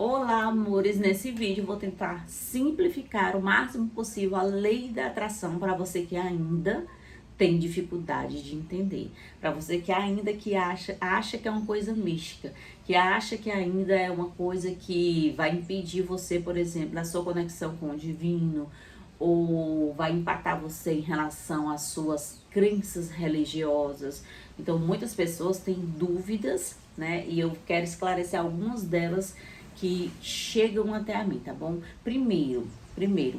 Olá, amores! Nesse vídeo eu vou tentar simplificar o máximo possível a lei da atração para você que ainda tem dificuldade de entender. Para você que ainda acha que é uma coisa mística, que acha que ainda é uma coisa que vai impedir você, por exemplo, da sua conexão com o divino, ou vai empatar você em relação às suas crenças religiosas. Então, muitas pessoas têm dúvidas, né? E eu quero esclarecer algumas delas que chegam até a mim, tá bom? Primeiro,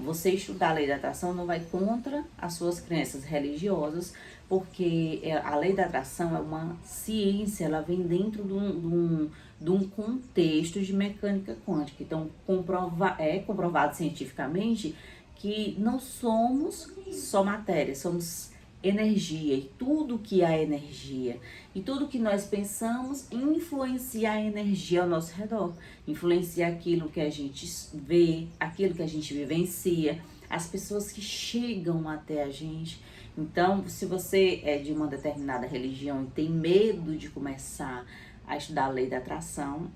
você estudar a lei da atração não vai contra as suas crenças religiosas, porque a lei da atração é uma ciência, ela vem dentro de um contexto de mecânica quântica. Então, é comprovado cientificamente que não somos só matéria, somos energia, e tudo que é energia, e tudo que nós pensamos influencia a energia ao nosso redor, influencia aquilo que a gente vê, aquilo que a gente vivencia, as pessoas que chegam até a gente. Então, se você é de uma determinada religião e tem medo de começar a estudar a lei da atração,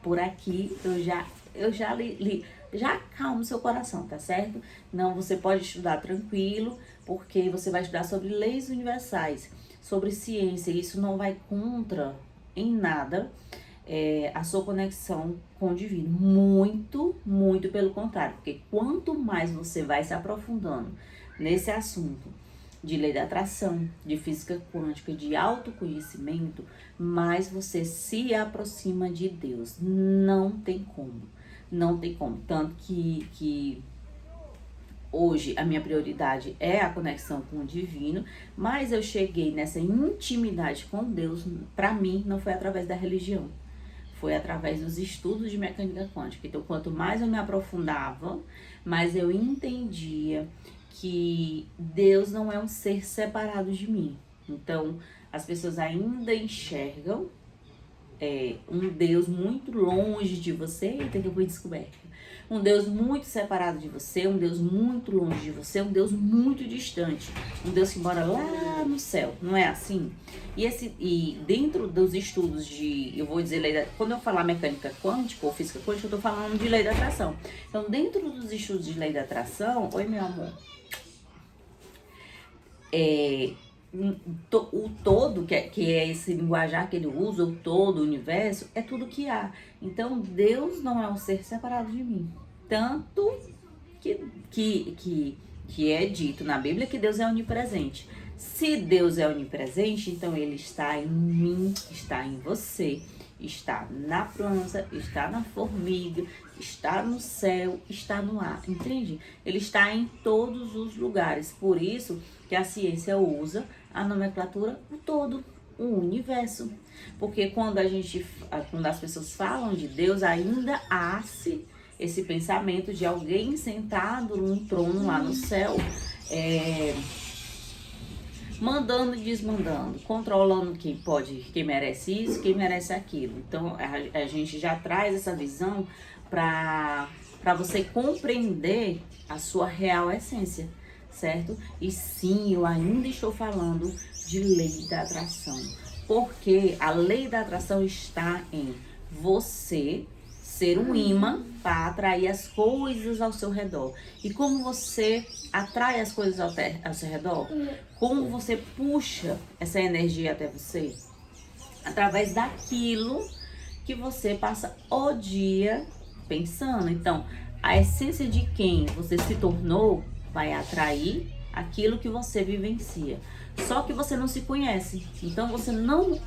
por aqui eu já acalmo seu coração, tá certo? Não, você pode estudar tranquilo, porque você vai estudar sobre leis universais, sobre ciência, e isso não vai contra em nada a sua conexão com o divino. Muito, muito pelo contrário, porque quanto mais você vai se aprofundando nesse assunto de lei da atração, de física quântica, de autoconhecimento, mais você se aproxima de Deus. Não tem como. Não tem como. Tanto que hoje a minha prioridade é a conexão com o divino, mas eu cheguei nessa intimidade com Deus, para mim, não foi através da religião. Foi através dos estudos de mecânica quântica. Então, quanto mais eu me aprofundava, mais eu entendia que Deus não é um ser separado de mim. Então, as pessoas ainda enxergam um Deus muito longe de você. Eita, que eu fui descoberta. Um Deus muito separado de você, um Deus muito longe de você, um Deus muito distante, um Deus que mora lá no céu, não é assim? E dentro dos estudos eu vou dizer, quando eu falar mecânica quântica ou física quântica, eu tô falando de lei da atração. Então, dentro dos estudos de lei da atração, oi meu amor, o todo, que é esse linguajar que ele usa, o todo, o universo, é tudo que há. Então, Deus não é um ser separado de mim. Tanto que é dito na Bíblia que Deus é onipresente. Se Deus é onipresente, então Ele está em mim, está em você, está na planta, está na formiga, está no céu, está no ar, entende? Ele está em todos os lugares. Por isso que a ciência usa a nomenclatura o todo, o universo. Porque quando as pessoas falam de Deus, ainda há-se esse pensamento de alguém sentado num trono lá no céu, mandando e desmandando, controlando quem pode, quem merece isso, quem merece aquilo. Então, a gente já traz essa visão para você compreender a sua real essência, certo? E sim, eu ainda estou falando de lei da atração, porque a lei da atração está em você ser um imã para atrair as coisas ao seu redor. E como você atrai as coisas ao seu redor? Como você puxa essa energia até você? Através daquilo que você passa o dia pensando. Então, a essência de quem você se tornou vai atrair aquilo que você vivencia. Só que você não se conhece. Então, você não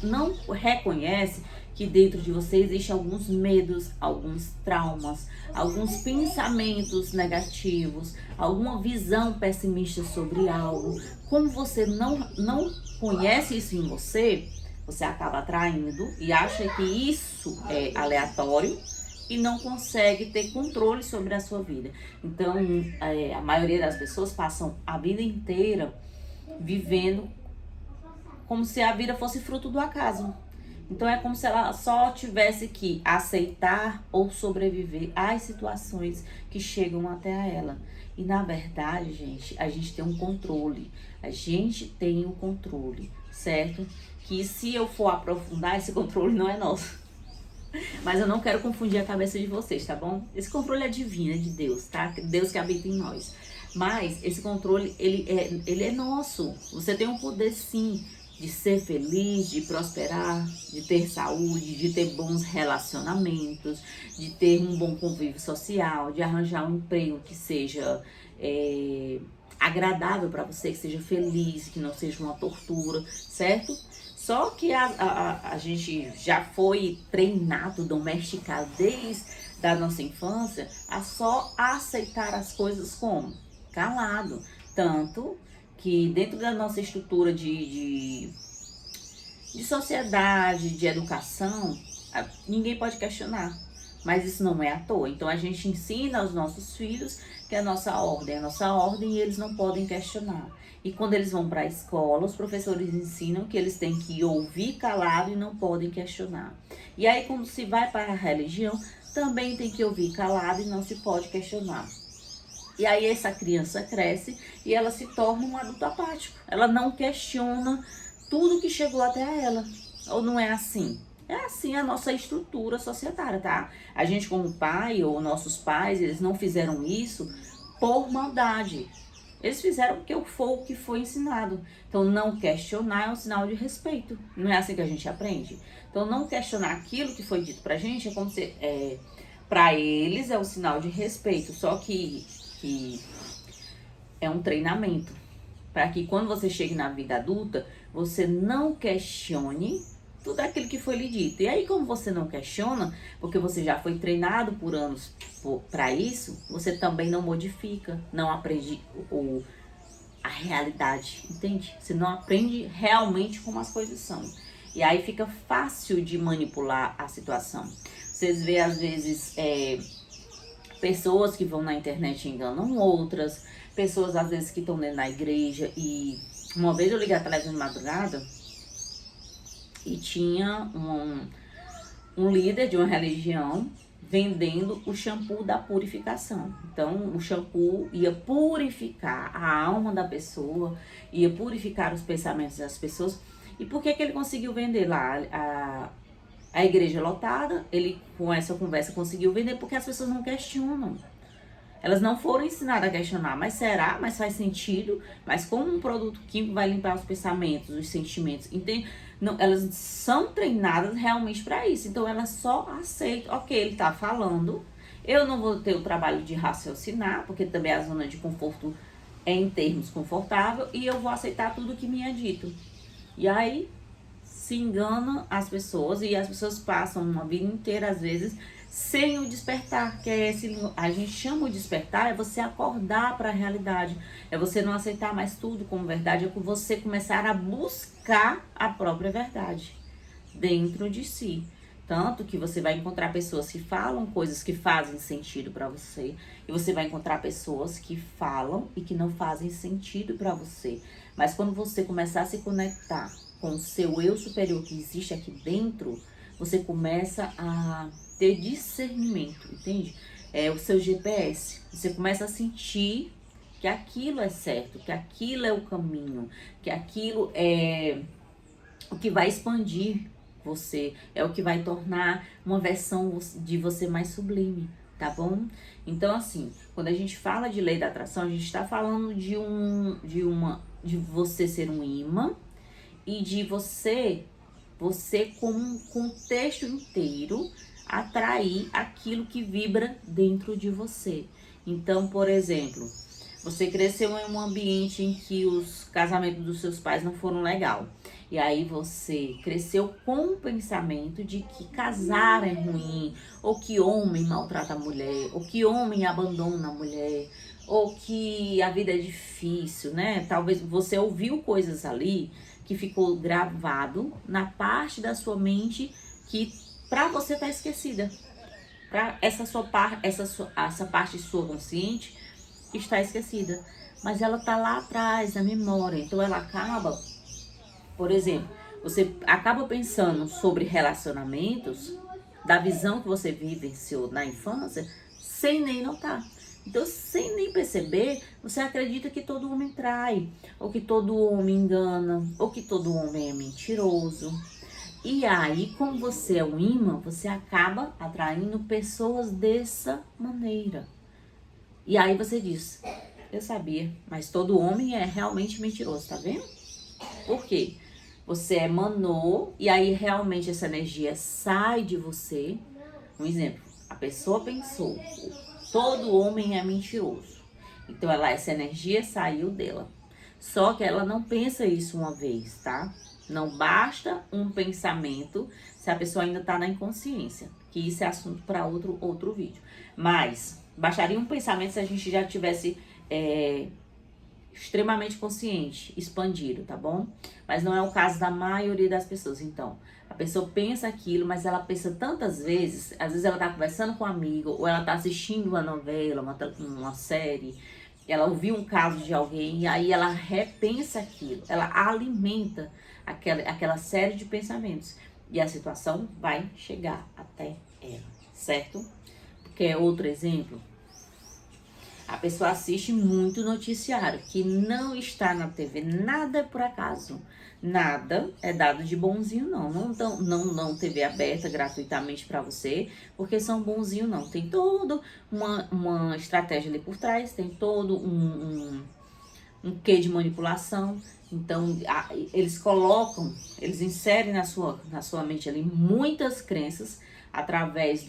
reconhece que dentro de você existem alguns medos, alguns traumas, alguns pensamentos negativos, alguma visão pessimista sobre algo. Como você não conhece isso em você, você acaba atraindo e acha que isso é aleatório e não consegue ter controle sobre a sua vida. Então, a maioria das pessoas passam a vida inteira vivendo como se a vida fosse fruto do acaso. Então, é como se ela só tivesse que aceitar ou sobreviver às situações que chegam até a ela. E, na verdade, gente, a gente tem um controle. A gente tem o controle, certo? Que se eu for aprofundar, esse controle não é nosso. Mas eu não quero confundir a cabeça de vocês, tá bom? Esse controle é divino, é de Deus, tá? Deus que habita em nós. Mas esse controle, ele é nosso. Você tem um poder, sim, de ser feliz, de prosperar, de ter saúde, de ter bons relacionamentos, de ter um bom convívio social, de arranjar um emprego que seja agradável para você, que seja feliz, que não seja uma tortura, certo? Só que a gente já foi treinado, domesticado desde a nossa infância a só aceitar as coisas como calado. Tanto que dentro da nossa estrutura de sociedade, de educação, ninguém pode questionar. Mas isso não é à toa. Então a gente ensina aos nossos filhos que a nossa ordem é a nossa ordem e eles não podem questionar. E quando eles vão para a escola, os professores ensinam que eles têm que ouvir calado e não podem questionar. E aí quando se vai para a religião, também tem que ouvir calado e não se pode questionar. E aí essa criança cresce e ela se torna um adulto apático. Ela não questiona tudo que chegou até ela. Ou não é assim? É assim a nossa estrutura societária, tá? A gente como pai ou nossos pais, eles não fizeram isso por maldade. Eles fizeram porque foi o que foi ensinado. Então não questionar é um sinal de respeito. Não é assim que a gente aprende? Então não questionar aquilo que foi dito pra gente é como se... pra eles é um sinal de respeito. Só que é um treinamento. Para que quando você chegue na vida adulta, você não questione tudo aquilo que foi lhe dito. E aí, como você não questiona, porque você já foi treinado por anos para isso, você também não modifica, não aprende a realidade, entende? Você não aprende realmente como as coisas são. E aí fica fácil de manipular a situação. Vocês veem, às vezes, pessoas que vão na internet e enganam outras, pessoas, às vezes, que estão dentro da igreja. E uma vez eu liguei a televisão de madrugada e tinha um líder de uma religião vendendo o shampoo da purificação. Então, o shampoo ia purificar a alma da pessoa, ia purificar os pensamentos das pessoas. E por que ele conseguiu vender lá? A igreja lotada, ele com essa conversa conseguiu vender porque as pessoas não questionam. Elas não foram ensinadas a questionar, mas será? Mas faz sentido? Mas como um produto químico vai limpar os pensamentos, os sentimentos? Entende? Não, elas são treinadas realmente para isso. Então elas só aceitam. Ok, ele tá falando. Eu não vou ter o trabalho de raciocinar, porque também a zona de conforto é em termos confortável. E eu vou aceitar tudo que me é dito. E aí se engana as pessoas e as pessoas passam uma vida inteira, às vezes, sem o despertar, que é esse, a gente chama o despertar, é você acordar para a realidade, é você não aceitar mais tudo como verdade, é você começar a buscar a própria verdade dentro de si. Tanto que você vai encontrar pessoas que falam coisas que fazem sentido para você, e você vai encontrar pessoas que falam e que não fazem sentido para você. Mas quando você começar a se conectar com o seu eu superior que existe aqui dentro, você começa a ter discernimento, entende? É o seu GPS. Você começa a sentir que aquilo é certo, que aquilo é o caminho, que aquilo é o que vai expandir você, é o que vai tornar uma versão de você mais sublime, tá bom? Então, assim, quando a gente fala de lei da atração, a gente está falando de você ser um imã e de você como um contexto inteiro atrair aquilo que vibra dentro de você. Então, por exemplo, você cresceu em um ambiente em que os casamentos dos seus pais não foram legal. E aí você cresceu com o pensamento de que casar é ruim, ou que homem maltrata a mulher, ou que homem abandona a mulher, ou que a vida é difícil, né? Talvez você ouviu coisas ali que ficou gravado na parte da sua mente que pra você tá esquecida. Pra essa parte sua consciente está esquecida. Mas ela tá lá atrás, na memória. Então ela acaba, por exemplo, você acaba pensando sobre relacionamentos, da visão que você vivenciou na infância, sem nem notar. Então, sem nem perceber, você acredita que todo homem trai, ou que todo homem engana, ou que todo homem é mentiroso. E aí, como você é um imã, você acaba atraindo pessoas dessa maneira. E aí você diz, eu sabia, mas todo homem é realmente mentiroso, tá vendo? Por quê? Você emanou e aí realmente essa energia sai de você. Um exemplo, a pessoa pensou, todo homem é mentiroso. Então essa energia saiu dela. Só que ela não pensa isso uma vez, tá? Não basta um pensamento se a pessoa ainda tá na inconsciência. Que isso é assunto para outro vídeo. Mas bastaria um pensamento se a gente já tivesse extremamente consciente, expandido, tá bom? Mas não é o caso da maioria das pessoas. Então, a pessoa pensa aquilo, mas ela pensa tantas vezes, às vezes ela tá conversando com um amigo, ou ela tá assistindo uma novela, uma série, ela ouviu um caso de alguém, e aí ela repensa aquilo, ela alimenta aquela série de pensamentos. E a situação vai chegar até ela, certo? Quer outro exemplo? A pessoa assiste muito noticiário que não está na TV. Nada é por acaso. Nada é dado de bonzinho, não. Não TV aberta gratuitamente para você, porque são bonzinho, não. Tem toda uma estratégia ali por trás, tem todo um quê de manipulação. Então, eles inserem na sua mente ali muitas crenças através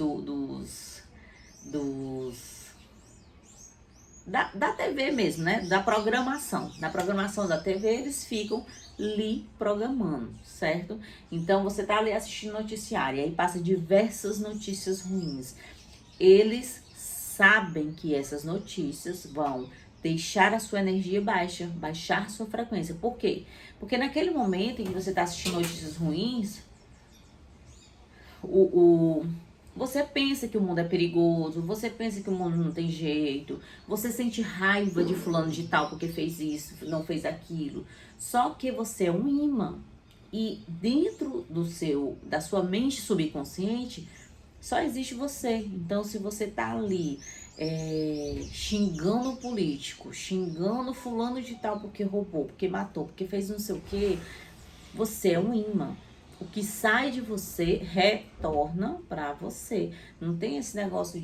da TV mesmo, né? Da programação. Na programação da TV, eles ficam lhe programando, certo? Então, você tá ali assistindo noticiário, e aí passa diversas notícias ruins. Eles sabem que essas notícias vão deixar a sua energia baixa, baixar sua frequência. Por quê? Porque naquele momento em que você tá assistindo notícias ruins, você pensa que o mundo é perigoso, você pensa que o mundo não tem jeito, você sente raiva de fulano de tal porque fez isso, não fez aquilo. Só que você é um imã e dentro da sua mente subconsciente só existe você. Então, se você tá ali xingando o político, xingando fulano de tal porque roubou, porque matou, porque fez não sei o quê, você é um imã. O que sai de você retorna para você. Não tem esse negócio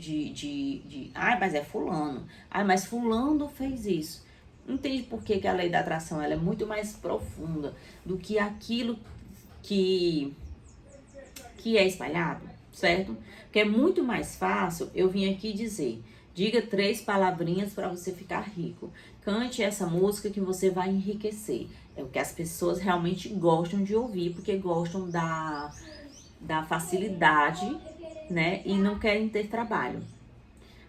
mas é fulano. Mas fulano fez isso. Entende por que a lei da atração ela é muito mais profunda do que aquilo que é espalhado, certo? Porque é muito mais fácil eu vim aqui dizer, diga 3 palavrinhas para você ficar rico. Cante essa música que você vai enriquecer. É o que as pessoas realmente gostam de ouvir, porque gostam da facilidade, né? E não querem ter trabalho.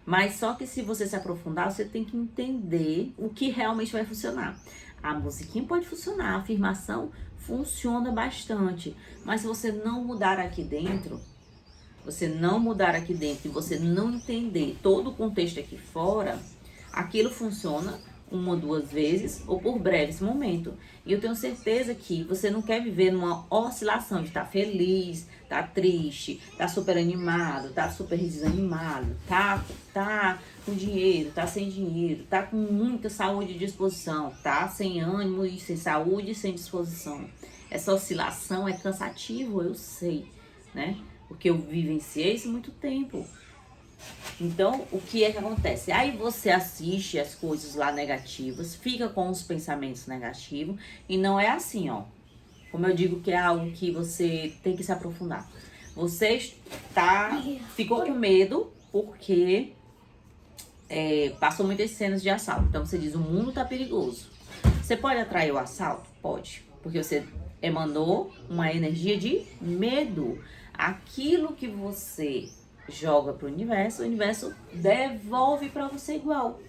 Mas só que se você se aprofundar, você tem que entender o que realmente vai funcionar. A musiquinha pode funcionar, a afirmação funciona bastante. Mas se você não mudar aqui dentro, e você não entender todo o contexto aqui fora, aquilo funciona 1 ou 2 vezes ou por breves momentos. E eu tenho certeza que você não quer viver numa oscilação de estar feliz, tá triste, tá super animado, tá super desanimado, tá com dinheiro, tá sem dinheiro, tá com muita saúde e disposição, tá sem ânimo e sem saúde e sem disposição. Essa oscilação é cansativo, eu sei, né? Porque eu vivenciei isso há muito tempo. Então, o que é que acontece? Aí você assiste as coisas lá negativas, fica com os pensamentos negativos, e não é assim, ó. Como eu digo que é algo que você tem que se aprofundar. Você ficou com medo porque passou muitas cenas de assalto. Então você diz, o mundo tá perigoso. Você pode atrair o assalto? Pode. Porque você emanou uma energia de medo. Aquilo que você joga pro universo, o universo devolve para você igual.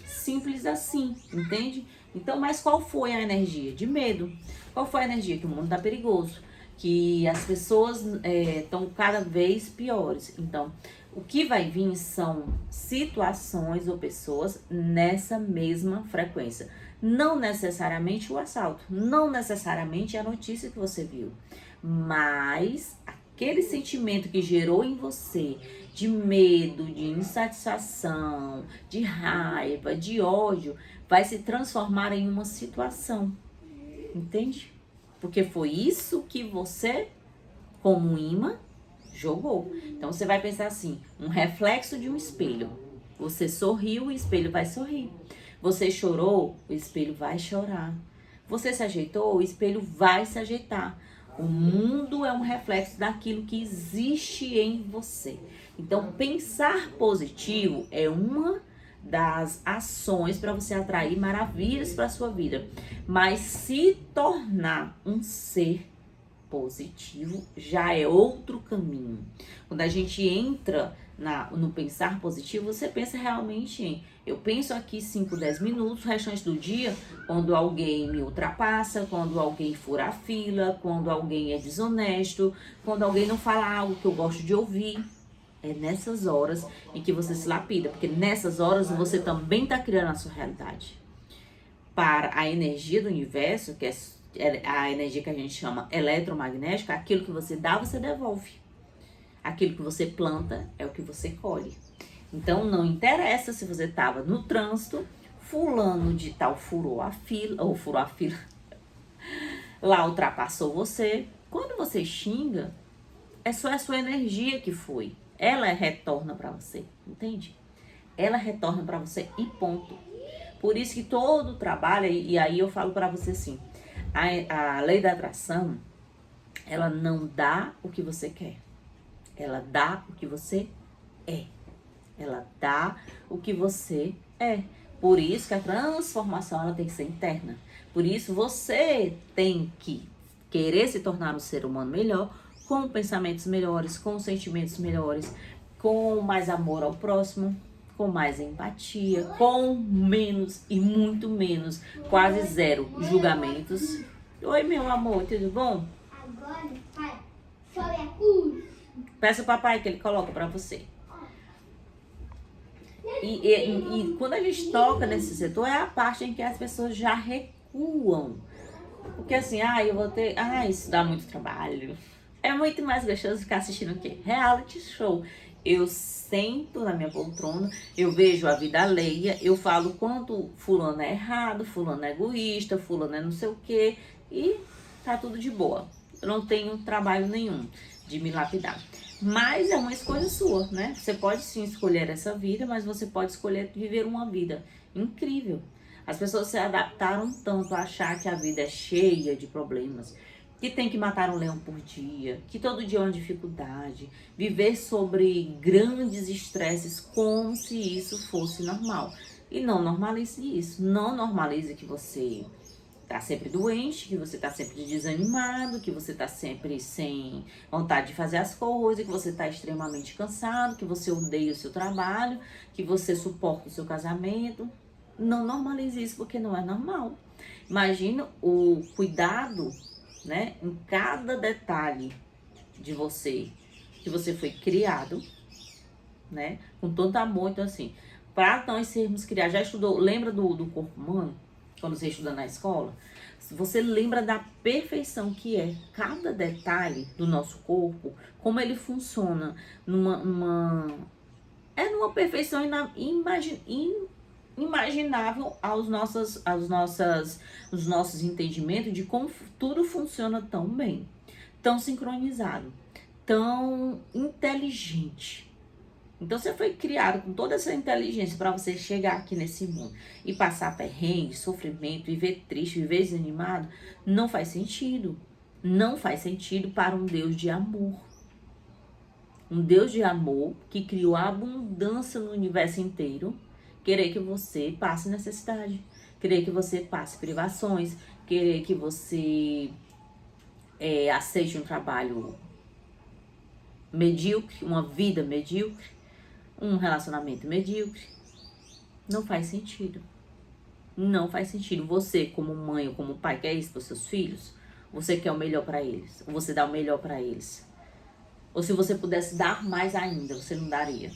Simples assim, entende? Então, mas qual foi a energia? De medo. Qual foi a energia? Que o mundo tá perigoso, que as pessoas estão cada vez piores. Então, o que vai vir são situações ou pessoas nessa mesma frequência. Não necessariamente o assalto, não necessariamente a notícia que você viu, mas aquele sentimento que gerou em você de medo, de insatisfação, de raiva, de ódio, vai se transformar em uma situação, entende? Porque foi isso que você como um imã, jogou. Então você vai pensar assim, um reflexo de um espelho. Você sorriu, o espelho vai sorrir. Você chorou, o espelho vai chorar. Você se ajeitou, o espelho vai se ajeitar. O mundo é um reflexo daquilo que existe em você. Então, pensar positivo é uma das ações para você atrair maravilhas para a sua vida. Mas se tornar um ser positivo já é outro caminho. Quando a gente entra no pensar positivo, você pensa realmente em eu penso aqui 5, 10 minutos, o restante do dia, quando alguém me ultrapassa, quando alguém fura a fila, quando alguém é desonesto, quando alguém não fala algo que eu gosto de ouvir. É nessas horas em que você se lapida, porque nessas horas você também está criando a sua realidade. Para a energia do universo, que é a energia que a gente chama eletromagnética, aquilo que você dá, você devolve. Aquilo que você planta é o que você colhe. Então, não interessa se você estava no trânsito, fulano de tal furou a fila, lá ultrapassou você. Quando você xinga, é só a sua energia que foi. Ela retorna para você, entende? Ela retorna para você e ponto. Por isso que todo trabalho, e aí eu falo para você assim, a lei da atração, ela não dá o que você quer. Ela dá o que você é. Ela dá o que você é. Por isso que a transformação ela tem que ser interna. Por isso você tem que querer se tornar um ser humano melhor, com pensamentos melhores, com sentimentos melhores, com mais amor ao próximo, com mais empatia, com menos e muito menos, quase zero julgamentos. Oi, meu amor, tudo bom? Agora, pai, sobe a cruz. Peça ao papai que ele coloca pra você. E quando a gente toca nesse setor, é a parte em que as pessoas já recuam. Porque assim, eu vou ter... isso dá muito trabalho. É muito mais gostoso ficar assistindo o quê? Reality show. Eu sento na minha poltrona, eu vejo a vida alheia, eu falo quanto fulano é errado, fulano é egoísta, fulano é não sei o quê, e tá tudo de boa. Eu não tenho trabalho nenhum de me lapidar. Mas é uma escolha sua, né? Você pode sim escolher essa vida, mas você pode escolher viver uma vida incrível. As pessoas se adaptaram tanto a achar que a vida é cheia de problemas, que tem que matar um leão por dia, que todo dia é uma dificuldade, viver sobre grandes estresses como se isso fosse normal. E não normalize isso, não normalize que você tá sempre doente, que você tá sempre desanimado, que você tá sempre sem vontade de fazer as coisas, que você tá extremamente cansado, que você odeia o seu trabalho, que você suporta o seu casamento. Não normalize isso porque não é normal. Imagina o cuidado, né, em cada detalhe de você, que você foi criado, né, com tanto amor. Então assim, para nós sermos criados, já estudou, lembra do corpo humano, quando você estuda na escola? Você lembra da perfeição que é cada detalhe do nosso corpo, como ele funciona numa perfeição inimaginável aos nossos entendimentos de como tudo funciona tão bem, tão sincronizado, tão inteligente. Então você foi criado com toda essa inteligência para você chegar aqui nesse mundo e passar perrengue, sofrimento, viver triste, viver desanimado, não faz sentido. Não faz sentido para um Deus de amor. Um Deus de amor que criou a abundância no universo inteiro, querer que você passe necessidade, querer que você passe privações, querer que você aceite um trabalho medíocre, uma vida medíocre, um relacionamento medíocre. Não faz sentido. Não faz sentido. Você, como mãe ou como pai, quer isso para os seus filhos? Você quer o melhor para eles? Ou você dá o melhor para eles? Ou se você pudesse dar mais ainda, você não daria?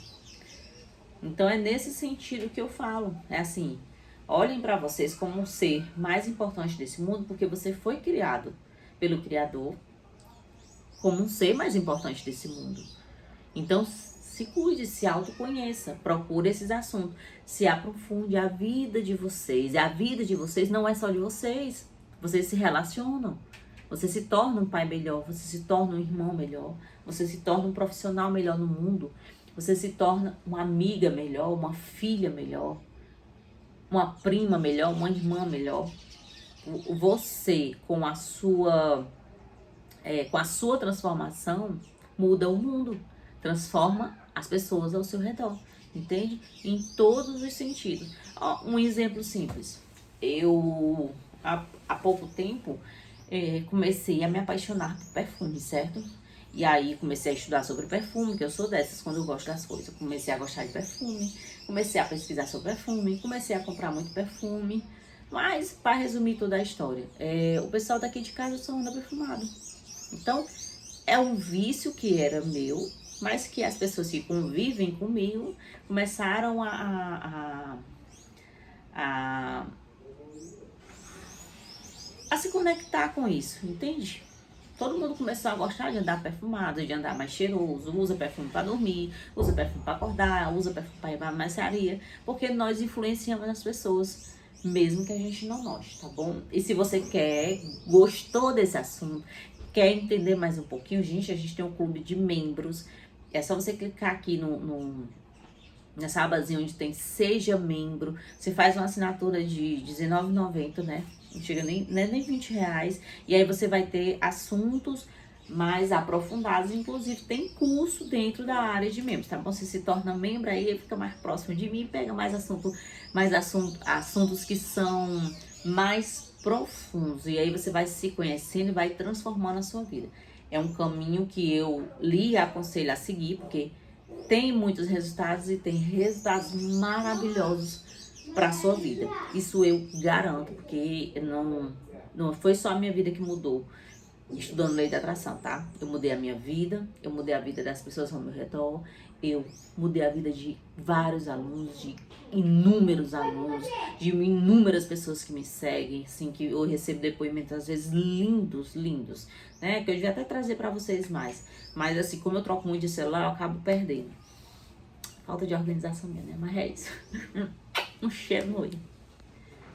Então é nesse sentido que eu falo. É assim, olhem para vocês como um ser mais importante desse mundo, porque você foi criado pelo Criador como um ser mais importante desse mundo. Então se cuide, se autoconheça, procure esses assuntos, se aprofunde a vida de vocês. E a vida de vocês não é só de vocês. Vocês se relacionam. Você se torna um pai melhor, você se torna um irmão melhor, você se torna um profissional melhor no mundo, você se torna uma amiga melhor, uma filha melhor, uma prima melhor, uma irmã melhor. Você, com a sua transformação, muda o mundo, transforma as pessoas ao seu redor, entende? Em todos os sentidos. Ó, um exemplo simples. Eu, há pouco tempo, comecei a me apaixonar por perfume, certo? E aí comecei a estudar sobre perfume, que eu sou dessas quando eu gosto das coisas. Eu comecei a gostar de perfume, comecei a pesquisar sobre perfume, comecei a comprar muito perfume. Mas, para resumir toda a história, o pessoal daqui de casa só anda perfumado. Então, é um vício que era meu, mas que as pessoas que convivem comigo começaram a se conectar com isso, entende? Todo mundo começou a gostar de andar perfumado, de andar mais cheiroso, usa perfume para dormir, usa perfume para acordar, usa perfume para ir para a mercearia, porque nós influenciamos as pessoas, mesmo que a gente não note, tá bom? E se você gostou desse assunto, quer entender mais um pouquinho, gente, a gente tem um clube de membros, é só você clicar aqui nessa abazinha onde tem Seja Membro, você faz uma assinatura de R$19,90, né? Não chega nem R$20. E aí você vai ter assuntos mais aprofundados, inclusive tem curso dentro da área de membros, tá bom? Você se torna membro aí, fica mais próximo de mim, pega assuntos que são mais profundos. E aí você vai se conhecendo e vai transformando a sua vida. É um caminho que eu lhe aconselho a seguir, porque tem muitos resultados e tem resultados maravilhosos para a sua vida. Isso eu garanto, porque não foi só a minha vida que mudou estudando lei da atração, tá? Eu mudei a minha vida, eu mudei a vida das pessoas ao meu redor, eu mudei a vida de vários alunos, de inúmeros alunos, de inúmeras pessoas que me seguem, assim, que eu recebo depoimentos às vezes lindos, né? Que eu devia até trazer para vocês mais. Mas assim, como eu troco muito de celular, eu acabo perdendo. Falta de organização minha, né? Mas é isso. Um cheiro no olho.